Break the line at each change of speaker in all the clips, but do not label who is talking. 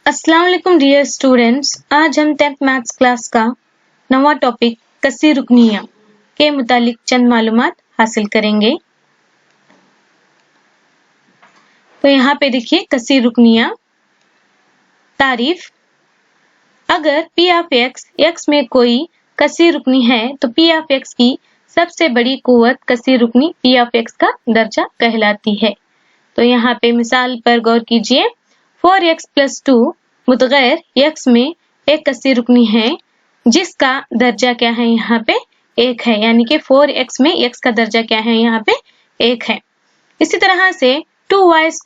अस्सलाम वालेकुम dear students. आज हम 10th मैथ्स क्लास का नवा टॉपिक कसी रुकनियाँ के मुतालिक चंद मालूमात हासिल करेंगे। तो यहाँ पे देखिए कसी रुकनियाँ। तारीफ, अगर P ऑफ x में कोई कसी रुकनी है तो P ऑफ x की सबसे बड़ी कुव्वत कसी रुकनी P ऑफ x का दर्जा कहलाती है। तो यहाँ पे मिसाल पर गौर कीजिए। 4x + 2 मुतगैर x में एक कसी रुकनी है जिसका दर्जा क्या है, यहाँ पे 1 है, यानी कि 4x में x का दर्जा क्या है, यहाँ पे 1 है। इसी तरह से 2y² -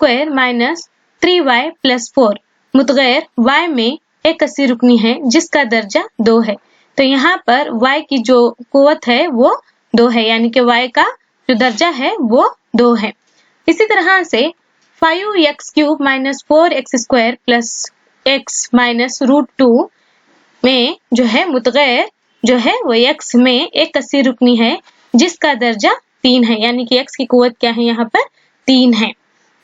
3y + 4 मुतगैर y में एक कसी रुकनी है जिसका दर्जा 2 है। तो यहाँ पर y की जो कुव्वत है वो 2 है, यानी कि y का जो दर्जा है वो 2 है। इसी तरह से 5x³ - 4x² + x - √2 में जो है मुतगैर जो है वो x में एक कसी रुकनी है जिसका दर्जा 3 है, यानी कि x की कुव्वत क्या है, यहाँ पर 3 है।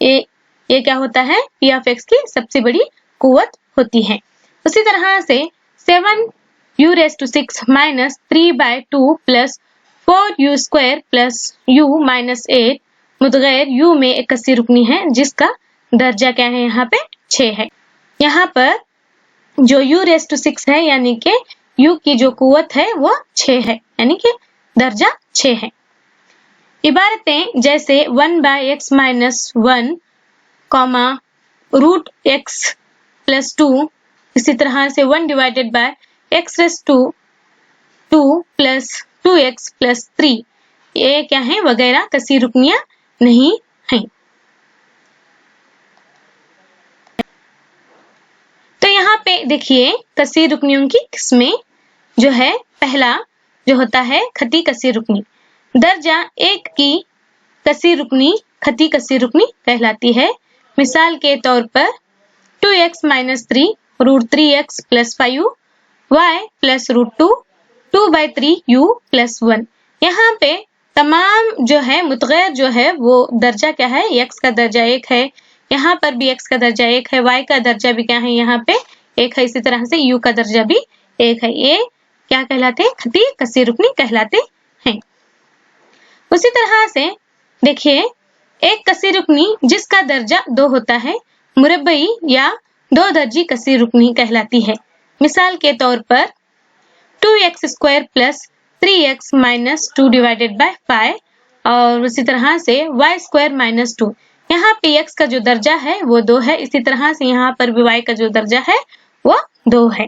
ये क्या होता है, P ऑफ x की सबसे बड़ी कुव्वत होती है। उसी तरह से 7u⁶ - 3/2 + 4u² + u - 8 मुतगैर u में एक कसी रुकनी है जिसका दर्जा क्या है, यहाँ पे 6 है। यहाँ पर जो u⁶ है यानी कि u की जो कुव्वत है वो 6 है, यानी कि दर्जा 6 है। इबारतें जैसे 1/x - 1, √x + 2, इसी तरह से 1/x⁻² + 2x + 3, ये क्या है वगैरह कसी रुकनियाँ नहीं हैं। तो यहाँ पे देखिए कसी रुकनियों की किस्में जो है, पहला जो होता है खती कसी रुकनी। दर्जा 1 की कसी रुकनी खती कसी रुकनी कहलाती है। मिसाल के तौर पर 2x - 3 √3x + 5y + √2 2/3u + 1। यहाँ पे तमाम जो है मुतगैर जो है वो दर्जा क्या है, x का दर्जा 1 है, यहाँ पर भी x का दर्जा 1 है, y का दर्जा भी क्या है, यहाँ पे 1 है, इसी तरह से u का दर्जा भी 1 है। ये क्या कहलाते हैं, खती कसी रुकनी कहलाते हैं। उसी तरह से देखिए एक कसी रुकनी जिसका दर्जा 2 होता है मुरब्बई या 2 दर्जी कसी रुकनी कहलाती है। मिसाल के तौर पर 2x² + 3x - 2/5 और उसी तरह से y² - 2। यहाँ पे x का जो दर्जा है वो 2 है, इसी तरह से यहाँ पर भी y का जो दर्जा है वो 2 है।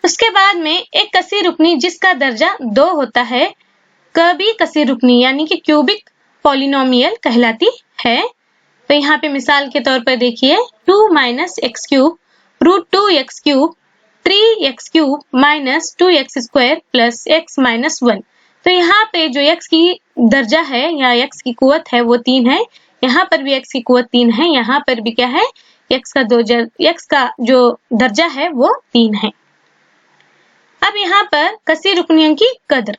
उसके बाद में एक कसी रुकनी जिसका दर्जा 2 होता है कभी कसी रुकनी यानी कि क्यूबिक पॉलिनोमियल कहलाती है। तो यहाँ पे मिसाल के तौर पर देखिए 2 - x³ √2x³ 3x³ - 2x² + x - 1। तो यहाँ पे जो x की दर्जा है या x की कुव्वत है वो 3 है, यहाँ पर भी x की कुव्वत 3 है, यहाँ पर भी क्या है x का जो दर्जा है वो 3 है। अब यहाँ पर कसी रुकनियों की कद्र।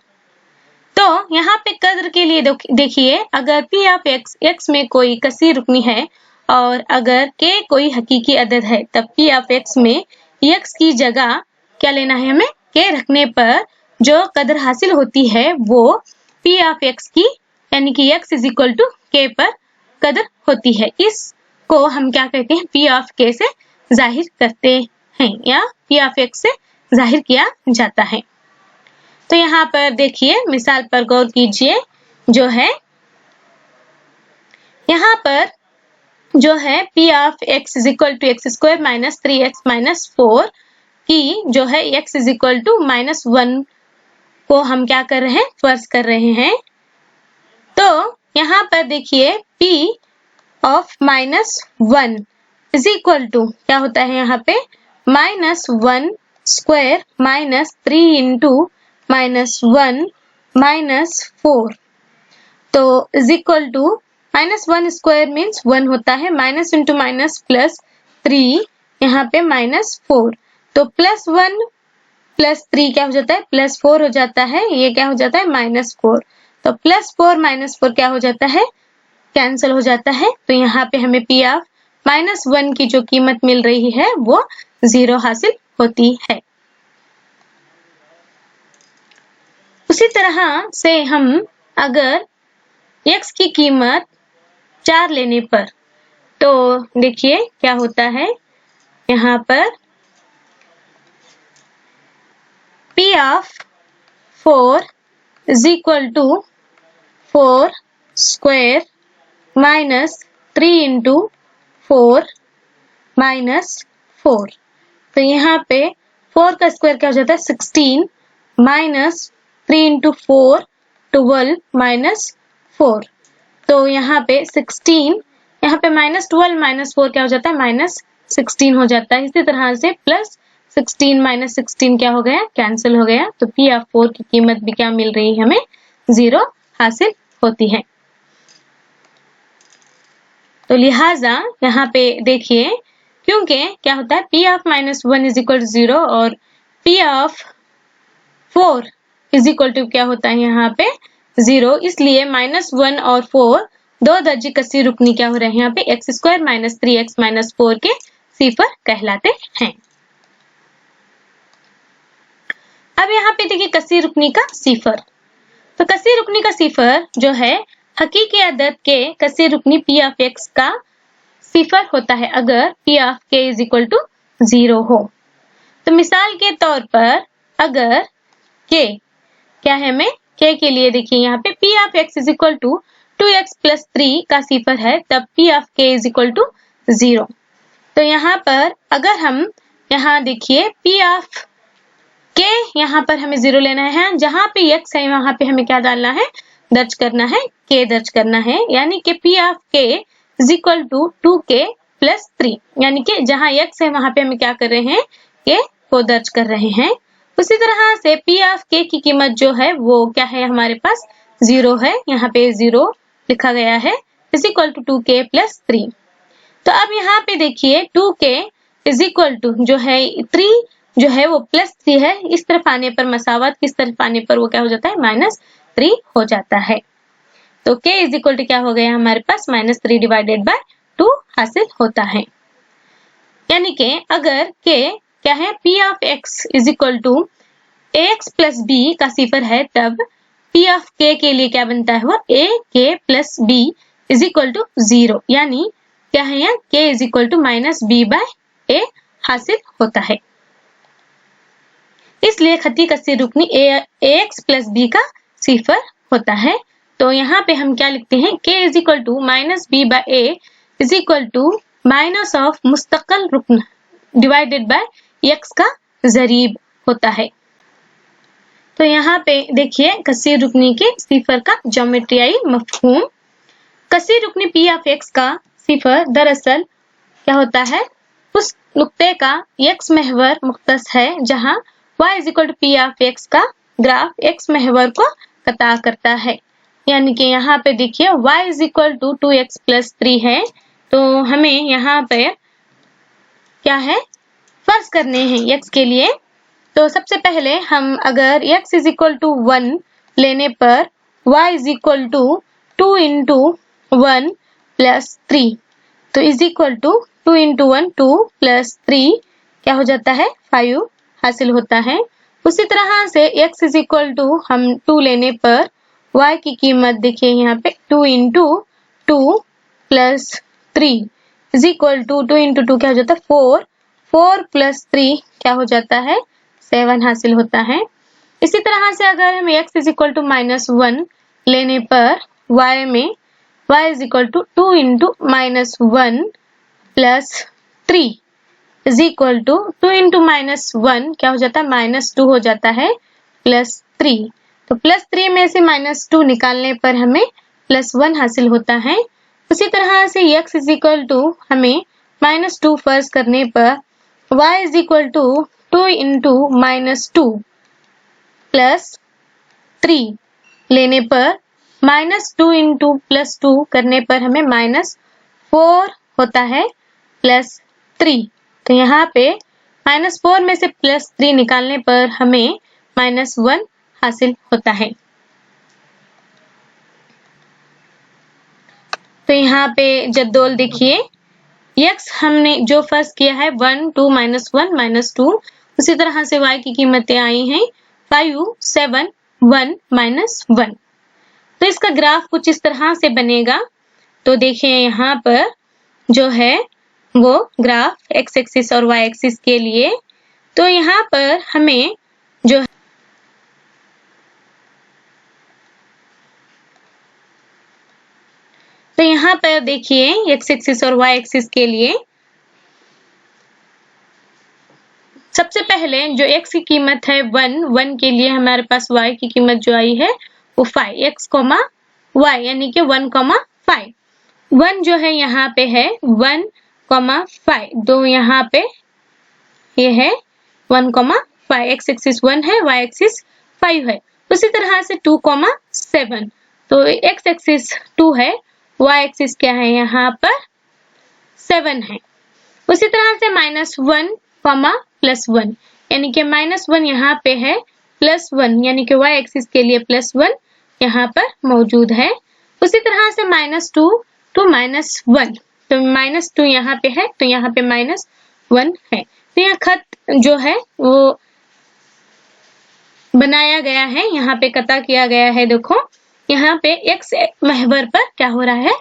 तो यहाँ पे कद्र के लिए देखिए, अगर P ऑफ x में कोई कसी रुकनी है और अगर k कोई हकीकी अदद है तब P ऑफ x में x की जगह क्या लेना है, हमें k रखने पर जो कद्र हासिल होती है वो P ऑफ x की यानी कि x = k पर कद्र होती है। इसको हम क्या कहते हैं, P ऑफ k से जाहिर करते हैं या P ऑफ x से जाहिर किया जाता है। तो यहाँ पर देखिए मिसाल पर गौर कीजिए, जो है यहाँ पर जो है P of x = x² - 3x - 4 की जो है x = -1 को हम क्या कर रहे हैं, फर्ज कर रहे हैं। तो यहाँ पर देखिए P ऑफ -1 = क्या होता है, यहाँ पे -1² - 3 -1 - 4। तो -1² मीन्स 1 होता है, माइनस इंटू माइनस +3, यहाँ पे -4। तो +1 +3 क्या हो जाता है, +4 हो जाता है, ये क्या हो जाता है -4। तो +4 - 4 क्या हो जाता है, कैंसिल हो जाता है। तो यहाँ पे हमें P ऑफ -1 की जो कीमत मिल रही है वो 0 हासिल होती है। उसी तरह से हम अगर x की कीमत 4 लेने पर, तो देखिए क्या होता है यहाँ पर P of 4 is equal to 4 square minus 3 into 4 minus 4। तो यहाँ पे 4 का स्क्वायर क्या हो जाता है 16 माइनस 3 into 4 12 माइनस 4। तो यहाँ पे 16, यहाँ पे -12 माइनस 4 क्या हो जाता है -16 हो जाता है। इसी तरह से +16 माइनस 16 क्या हो गया कैंसिल हो गया। तो P of 4 की कीमत भी क्या मिल रही है हमें 0 हासिल होती है। तो लिहाजा यहाँ पे देखिए क्योंकि क्या होता है P of -1 is equal to 0 और P of 4 is equal to क्या होता है यहाँ पे 0, इसलिए -1 और 4 दो दर्जे कसी रुकनी क्या हो रहे हैं यहाँ पे x² माइनस 3x माइनस 4 के सिफर कहलाते हैं। अब यहाँ पे देखिए कसी रुकनी का सिफर। तो कसी रुकनी का सिफर जो है हकीकी अदद के कसी रुकनी P of x का सिफर होता है अगर P of k is equal to 0 हो। तो मिसाल के तौर पर अगर k क्या है हमें k के लिए देखिए यहाँ पे P of x is equal to 2x plus 3 का सिफर है तब P of k is equal to 0। तो यहाँ पर अगर हम यहाँ देखिए P of k यहाँ पर हमें 0 लेना है, जहाँ पे x है वहाँ पे हमें क्या डालना है दर्ज करना है k दर्ज करना है, यानी कि P of k is equal to 2k plus 3, यानी कि जहाँ x है वहाँ पे हमें क्या कर रहे हैं k को दर्ज कर रहे हैं। उसी तरह से P of k की कीमत जो है वो क्या है हमारे पास 0 है, यहाँ पे 0 लिखा गया है is equal to 2k plus 3। तो अब यहाँ पे देखिए 2k is equal to जो है 3 जो है वो प्लस 3 है, इस तरफ आने पर मसावत किस तरफ आने पर वो क्या हो जाता है -3 हो जाता है। तो k is equal to क्या हो गया हमारे पास -3 डिवाइडेड बाय 2 हासिल होता है। यानी कि अगर k क्या है P of x is equal to ax plus b का सिफर है तब P of k के लिए क्या बनता है वो ak plus b is equal to 0, यानी क्या है यहाँ k is equal to -b by a हासिल होता है। इसलिए खती कसी रुकनी ax plus b का सिफर होता है। तो यहाँ पे हम क्या लिखते हैं k is equal to -b by a is equal to minus of मुस्तकिल रुकन डिवाइडेड बाय x का जरीब होता है। तो यहाँ पे देखिए कसी रुकनी के सिफर का ज्योमेट्रियाई मफहूम। कसी रुकनी P of x का सिफर दरअसल क्या होता है उस नुक्ते का x महवर मुख्तस है जहाँ y is equal to P of x का ग्राफ x महवर को कता करता है। यानी कि यहाँ पे देखिए y is equal to 2x plus 3 है, तो हमें यहाँ पे क्या है फर्ज करने हैं x के लिए। तो सबसे पहले हम अगर x is equal to 1 लेने पर y is equal to 2 into 1 plus 3, तो is equal to 2 into 1 2 plus 3 क्या हो जाता है 5 हासिल होता है। उसी तरह से x is equal to हम 2 लेने पर y की कीमत देखिए यहाँ पे 2 into 2 plus 3 is equal to 2 into 2 क्या हो जाता है 4 4 plus 3 क्या हो जाता है 7 हासिल होता है। इसी तरह से अगर हम x is equal to -1 लेने पर y में y is equal to 2 into -1 plus 3 is equal to 2 into -1 क्या हो जाता है -2 हो जाता है प्लस 3। तो प्लस 3 में से -2 निकालने पर हमें +1 हासिल होता है। उसी तरह से x is equal to हमें -2 फर्ज करने पर y is equal to 2 into -2 plus 3 लेने पर -2 into +2 करने पर हमें -4 होता है प्लस 3। तो यहाँ पे -4 में से +3 निकालने पर हमें -1 हासिल होता है। तो यहाँ पे जद्दोल देखिए x हमने जो फर्स्ट किया है 1 2 -1 -2, उसी तरह से y की कीमतें आई हैं 5 7 1 -1। तो इसका ग्राफ कुछ इस तरह से बनेगा। तो देखिए यहाँ पर जो है वो ग्राफ x एक्सिस और y एक्सिस के लिए, तो यहाँ पर हमें जो तो यहाँ पर देखिए x एक्सिस और y एक्सिस के लिए सबसे पहले जो x की कीमत है 1 के लिए हमारे पास y की कीमत जो आई है वो 5 x, y यानी कि 1, 5। 1 जो है यहाँ पे है 1, 5, तो यहाँ पे ये है 1, 5, x एक्सिस 1 है, y एक्सिस 5 है। उसी तरह से 2, 7, तो x एक्सिस 2 है, y एक्सिस क्या है यहाँ पर 7 है। उसी तरह से -1, +1 यानी कि -1 यहाँ पे है, +1 यानी कि y एक्सिस के लिए +1 यहाँ पर मौजूद है। उसी तरह से -2 to -1, तो -2 यहाँ पे है, तो यहाँ पे -1 है। तो यहाँ खत जो है वो बनाया गया है, यहाँ पे कता किया गया है। देखो यहाँ पे x महवर पर क्या हो रहा है,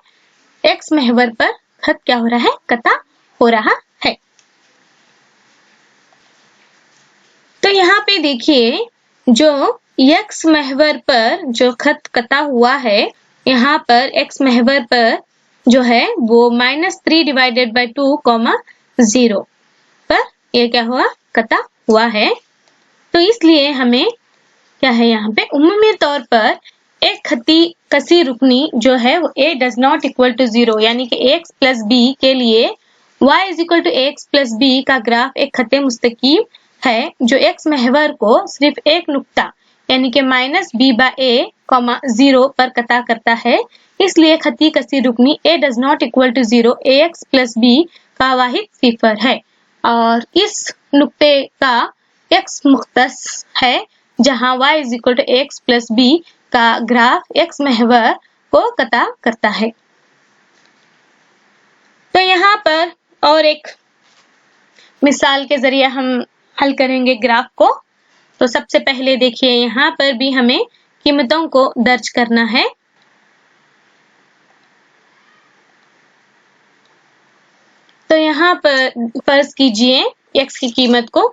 x महवर पर खत क्या हो रहा है, कता हो रहा है। तो यहाँ पे देखिए जो x महवर पर जो खत कता हुआ है, यहाँ पर x महवर पर जो है वो -3 डिवाइडेड बाय 2, 0 पर ये क्या हुआ, कता हुआ है। तो इसलिए हमें क्या है यहाँ पे उम्मीद तौर पर एक खती कसी रुकनी जो है वो a does not equal to 0 यानी कि x प्लस b के लिए y is equal to x plus b का ग्राफ एक खते मुस्तकीम है जो x महवर को सिर्फ एक नुक्ता यानी कि -b/a, 0 पर कता करता है। इसलिए खती कसी रुकनी a does not equal to 0 ax plus b का वाहिद सिफर है और इस नुक्ते का x मुख्तस है जहां y is equal to x plus b का ग्राफ x महवर को कता करता है। तो यहाँ पर और एक मिसाल के जरिए हम हल करेंगे ग्राफ को। तो सबसे पहले देखिए यहाँ पर भी हमें कीमतों को दर्ज करना है। तो यहाँ पर फर्ज कीजिए x की कीमत को,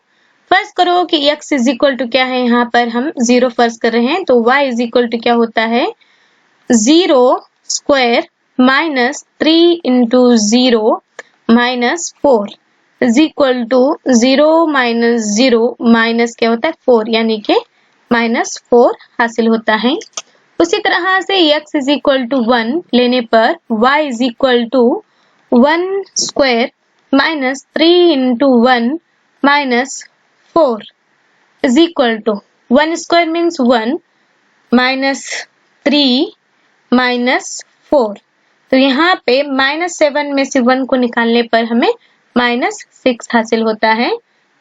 फर्ज करो कि x इज इक्वल टू क्या है, यहाँ पर हम 0 फर्ज कर रहे हैं, तो y इज इक्वल टू क्या होता है 0 square -3 into 0 -4 is equal to 0 -0 minus क्या होता है 4 यानी कि -4 हासिल होता है। उसी तरह से x इज इक्वल टू 1 लेने पर y is equal to 1 square -3 into 1 -4 is equal to 1 square means 1 -3 -4। तो यहाँ पे -7 में से 1 को निकालने पर हमें -6 हासिल होता है।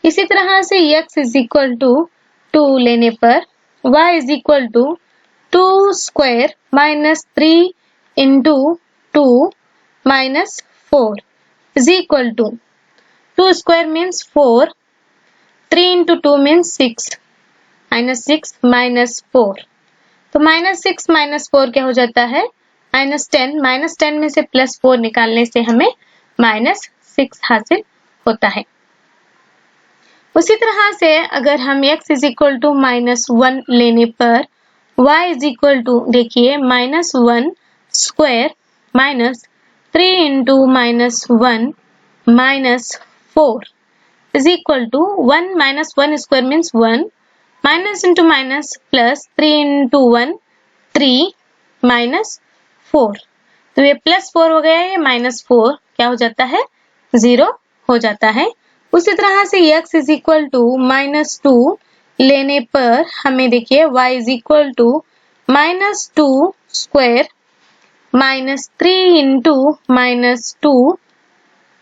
इसी तरह से x इज इक्वल टू 2 लेने पर y is equal to 2 square -3 into 2 -4 is equal to 2 square means 4, 3 into 2 means 6, -6 -4। तो -6 -4 क्या हो जाता है -10, -10 में से +4 निकालने से हमें -6 हासिल होता है। उसी तरह से अगर हम x इज इक्वल टू -1 लेने पर y इज इक्वल टू देखिए -1 square -3 into -1 -4 is equal to 1 -1 square means 1, minus into minus plus 3 into 1 3 -4। तो ये +4 हो गया, ये -4 क्या हो जाता है 0 हो जाता है। उसी तरह से x इज इक्वल टू -2 लेने पर हमें देखिए y is equal to -2 square -3 into -2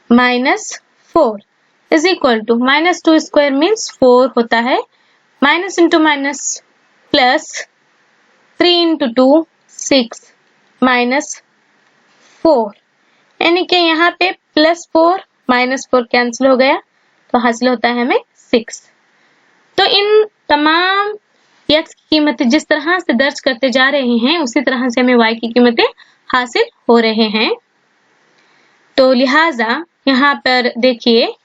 -4 is equal to -2 square means 4 होता है, minus into minus plus 3 into 2 6 -4 यानी कि यहाँ पे +4 -4 कैंसिल हो गया तो हासिल होता है हमें 6। तो इन तमाम x की कीमतें जिस तरह से दर्ज करते जा रहे हैं उसी तरह से हमें y की कीमतें हासिल हो रहे हैं। तो लिहाजा यहाँ पर देखिए,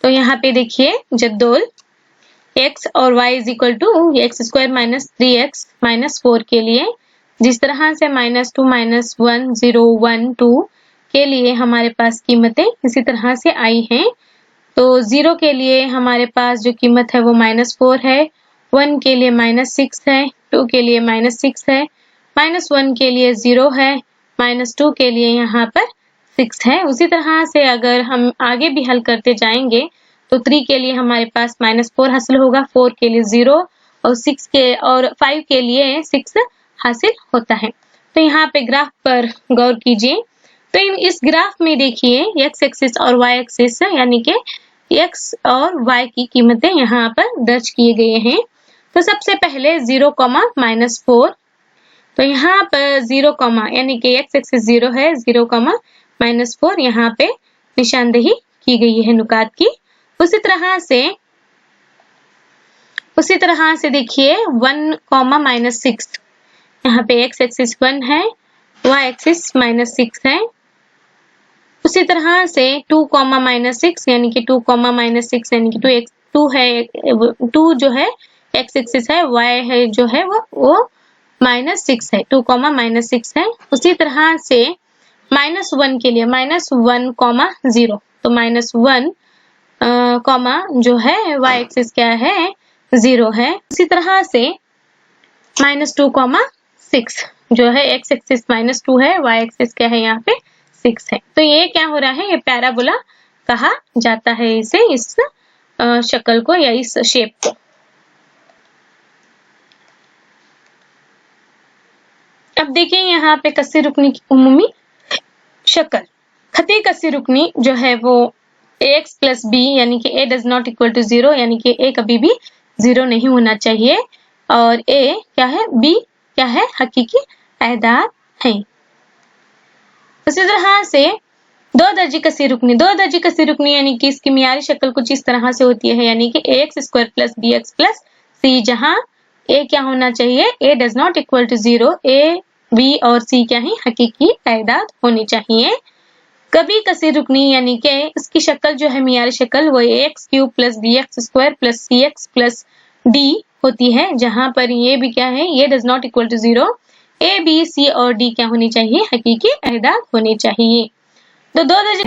तो यहाँ पे देखिए जद्दोल x और y is equal to x² - 3x - 4 के लिए जिस तरह से -2 -1 0 1 2 के लिए हमारे पास कीमतें इसी तरह से आई हैं। तो 0 के लिए हमारे पास जो कीमत है वो -4 है, 1 के लिए -6 है, 2 के लिए -6 है, -1 के लिए 0 है, -2 के लिए यहाँ पर 6 है। उसी तरह से अगर हम आगे भी हल करते जाएंगे तो 3 के लिए हमारे पास -4 हासिल होगा, 4 के लिए 0 और 5 के लिए 6 हासिल होता है। तो यहाँ पे ग्राफ पर गौर कीजिए। तो इस ग्राफ में देखिए x एक्सिस और y एक्सिस यानी कि x और y की कीमतें यहाँ पर दर्ज किए गए हैं। तो सबसे पहले 0, -4, तो यहाँ पर 0, यानी कि x एक्सिस 0 है, 0, -4 यहाँ पे निशानदेही की गई है नुकात की। उसी तरह से देखिए 1, -6, यहाँ पे x एक्सिस 1 है, y एक्सिस -6 है। उसी तरह से 2, -6 यानी कि 2, -6 यानी कि 2 है, 2 जो है x एक्सिस है, y है जो है वो -6 है, 2, -6 है। उसी तरह से -1 के लिए -1, 0, तो -1 जो है y एक्सिस क्या है 0 है। उसी तरह से -2, 6 जो है x एक्सिस -2 है, y एक्सिस क्या है यहाँ पे 6 है। तो ये क्या हो रहा है, ये पैराबोला कहा जाता है इसे, इस शक्ल को या इस शेप को। अब देखिए यहाँ पे कस्सी रुकनी की उमूमी शक्ल। खती कस्सी रुकनी जो है वो ax + b यानी कि a does not equal to 0 यानी कि a कभी भी 0 नहीं होना चाहिए और a क्या है, b क्या है, हकीकी अहदाद है। उसी तरह से 2 दर्जी कस्सी रुकनी यानी कि इसकी मियारी शक्ल कुछ इस तरह से होती है, यानी कि ax² + bx + c, जहां a क्या होना चाहिए, a does not equal to 0, a b और c क्या है, हकीकी अहदाद होनी चाहिए। कभी कस्सी रुकनी यानी कि इसकी शक्ल जो है मियारी शक्ल वो ax³ + bx² + cx + d होती है, जहां पर ये भी क्या है, ये does not equal to 0, a b c और d क्या होनी चाहिए, हकीकी अहदाद होनी चाहिए। तो 2 दर्जे।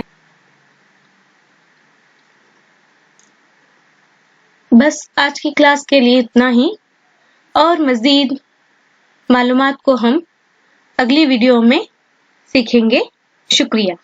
बस आज की क्लास के लिए इतना ही, और मजीद मालूमात को हम अगली वीडियो में सीखेंगे। शुक्रिया।